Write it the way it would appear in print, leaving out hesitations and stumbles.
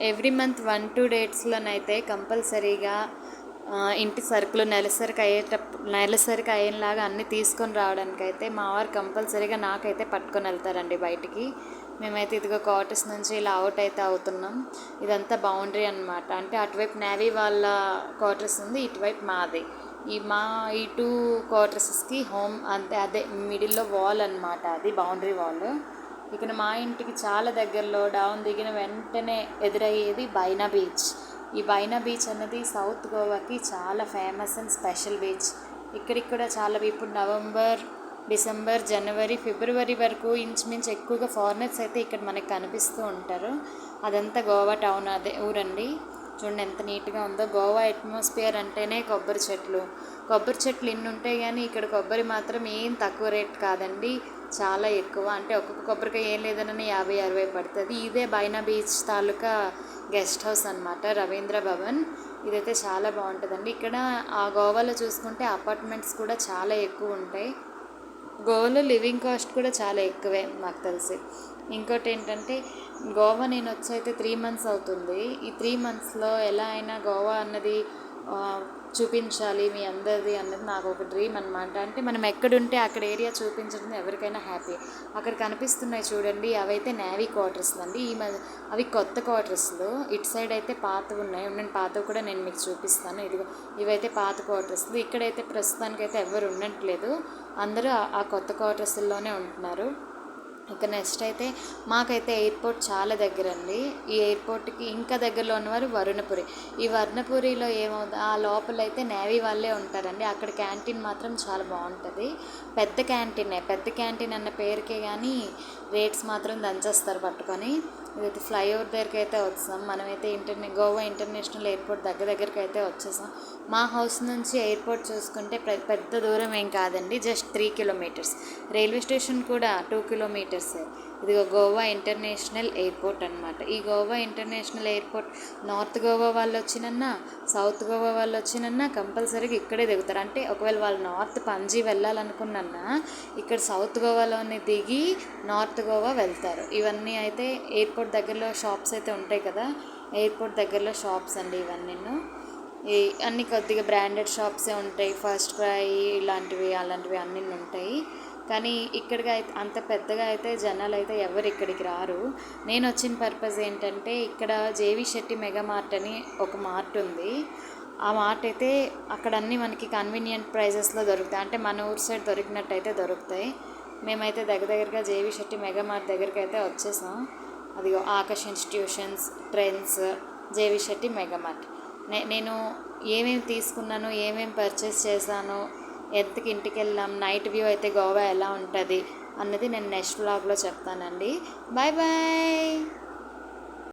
Every month 1-2 డేట్స్లోనైతే కంపల్సరీగా ఇంటి సరుకులు నెలసరికి అయ్యేలాగా అన్నీ తీసుకొని రావడానికైతే మా వారు కంపల్సరీగా నాకైతే పట్టుకొని వెళ్తారండి బయటికి. మేమైతే ఇదిగో క్వార్టర్స్ నుంచి ఇలా అవుట్ అయితే అవుతున్నాం. ఇదంతా బౌండరీ అనమాట. అంటే అటువైపు నేవీ వాళ్ళ క్వార్టర్స్ ఉంది, ఇటువైపు మాది. ఈ 2 క్వార్టర్స్కి హోమ్ అంతే, అదే మిడిల్లో వాల్ అనమాట, అది బౌండరీ వాల్. ఇక్కడ మా ఇంటికి చాలా దగ్గరలో డౌన్ దిగిన వెంటనే ఎదురయ్యేది బైనా బీచ్. ఈ బైనా బీచ్ అన్నది సౌత్ గోవాకి చాలా ఫేమస్ అండ్ స్పెషల్ బీచ్. ఇక్కడికి కూడా చాలా ఇప్పుడు నవంబర్, డిసెంబర్, జనవరి, ఫిబ్రవరి వరకు ఇంచుమించు ఎక్కువగా ఫారినర్స్ అయితే ఇక్కడ మనకి కనిపిస్తూ ఉంటారు. అదంతా గోవా టౌన్, అదే ఊరండి. చూడండి ఎంత నీట్గా ఉందో. గోవా అట్మాస్ఫియర్ అంటేనే కొబ్బరి చెట్లు ఇన్ని ఉంటాయి, కానీ ఇక్కడ కొబ్బరి మాత్రం ఏం తక్కువ రేట్ కాదండి, చాలా ఎక్కువ. అంటే ఒక్కొక్క కొబ్బరికాయ ఏం లేదనని 50-60 పడుతుంది. ఇదే బైనా బీచ్ తాలూకా గెస్ట్ హౌస్ అనమాట, రవీంద్ర భవన్. ఇదైతే చాలా బాగుంటుందండి. ఇక్కడ ఆ గోవాలో చూసుకుంటే అపార్ట్మెంట్స్ కూడా చాలా ఎక్కువ ఉంటాయి. గోవాలో లివింగ్ కాస్ట్ కూడా చాలా ఎక్కువే నాకు తెలిసి. ఇంకోటి ఏంటంటే గోవా నేను వచ్చి అయితే 3 months అవుతుంది. ఈ 3 monthsలో ఎలా అయినా గోవా అన్నది చూపించాలి మీ అందరిది అన్నది నాకు ఒక డ్రీమ్ అనమాట. అంటే మనం ఎక్కడుంటే అక్కడ ఏరియా చూపించడం ఎవరికైనా హ్యాపీ. అక్కడ కనిపిస్తున్నాయి చూడండి, అవైతే నేవీ క్వార్టర్స్ అండి. అవి కొత్త క్వార్టర్స్లో. ఇటు సైడ్ అయితే పాతవి ఉన్నాయి, పాతవి కూడా నేను మీకు చూపిస్తాను. ఇదిగో ఇవైతే పాత క్వార్టర్స్లు. ఇక్కడైతే ప్రస్తుతానికైతే ఎవరు ఉండట్లేదు, అందరూ ఆ కొత్త క్వార్టర్స్లోనే ఉంటున్నారు. ఇక నెక్స్ట్ అయితే మాకైతే ఎయిర్పోర్ట్ చాలా దగ్గర అండి. ఈ ఎయిర్పోర్ట్కి ఇంకా దగ్గరలో ఉన్నవారు వరుణపురి. ఈ వరుణపురిలో ఏమవుతుంది, ఆ లోపలైతే నేవీ వాళ్ళే ఉంటారండి. అక్కడ క్యాంటీన్ మాత్రం చాలా బాగుంటుంది. పెద్ద క్యాంటీన్ అన్న పేరుకే కానీ రేట్స్ మాత్రం దంచేస్తారు పట్టుకొని. ఇదైతే ఫ్లైఓవర్ దగ్గరికి అయితే వచ్చాం. మనమైతే గోవా ఇంటర్నేషనల్ ఎయిర్పోర్ట్ దగ్గరికి అయితే వచ్చేసాం. మా హౌస్ నుంచి ఎయిర్పోర్ట్ చూసుకుంటే పెద్ద దూరం ఏం కాదండి, జస్ట్ 3 kilometers. రైల్వే స్టేషన్ కూడా 2 kilometers. ఇదిగో గోవా ఇంటర్నేషనల్ ఎయిర్పోర్ట్ అనమాట. ఈ Goa international airport north Goa వాళ్ళు వచ్చినన్నా, సౌత్ గోవా వాళ్ళు వచ్చినన్నా కంపల్సరీగా ఇక్కడే దిగుతారు. అంటే ఒకవేళ వాళ్ళు నార్త్ పణజీ వెళ్ళాలనుకున్నా ఇక్కడ సౌత్ గోవాలోనే దిగి నార్త్ గోవా వెళ్తారు. ఇవన్నీ అయితే ఎయిర్పోర్ట్ దగ్గరలో షాప్స్ అయితే ఉంటాయి కదా, ఎయిర్పోర్ట్ దగ్గరలో షాప్స్ అండి ఇవన్నీ. అన్నీ కొద్దిగా బ్రాండెడ్ షాప్సే ఉంటాయి. ఫస్ట్ క్రై అలాంటివి అన్నీ ఉంటాయి. కానీ ఇక్కడికి అయితే అంత పెద్దగా అయితే జనాలు అయితే ఎవరు ఇక్కడికి రారు. నేను వచ్చిన పర్పస్ ఏంటంటే ఇక్కడ జేవి శెట్టి మెగా మార్ట్ అని ఒక మార్ట్ ఉంది. ఆ మార్ట్ అయితే అక్కడ అన్నీ మనకి కన్వీనియంట్ ప్రైజెస్లో దొరుకుతాయి. అంటే మన ఊరు సైడ్ దొరికినట్టు అయితే దొరుకుతాయి. మేమైతే దగ్గరగా జేవి శెట్టి మెగా మార్ట్ దగ్గరికి అయితే వచ్చేసాం. అదిగో ఆకాష్ ఇన్స్టిట్యూషన్స్, ట్రెండ్స్, జేవి శెట్టి మెగా మార్ట్. నేను ఏమేమి తీసుకున్నాను, ఏమేమి పర్చేస్ చేశాను, ఎంతకి ఇంటికి వెళ్ళాం, నైట్ వ్యూ అయితే గోవా ఎలా ఉంటుంది అన్నది నేను నెక్స్ట్ వ్లాగ్లో చెప్తానండి. Bye bye.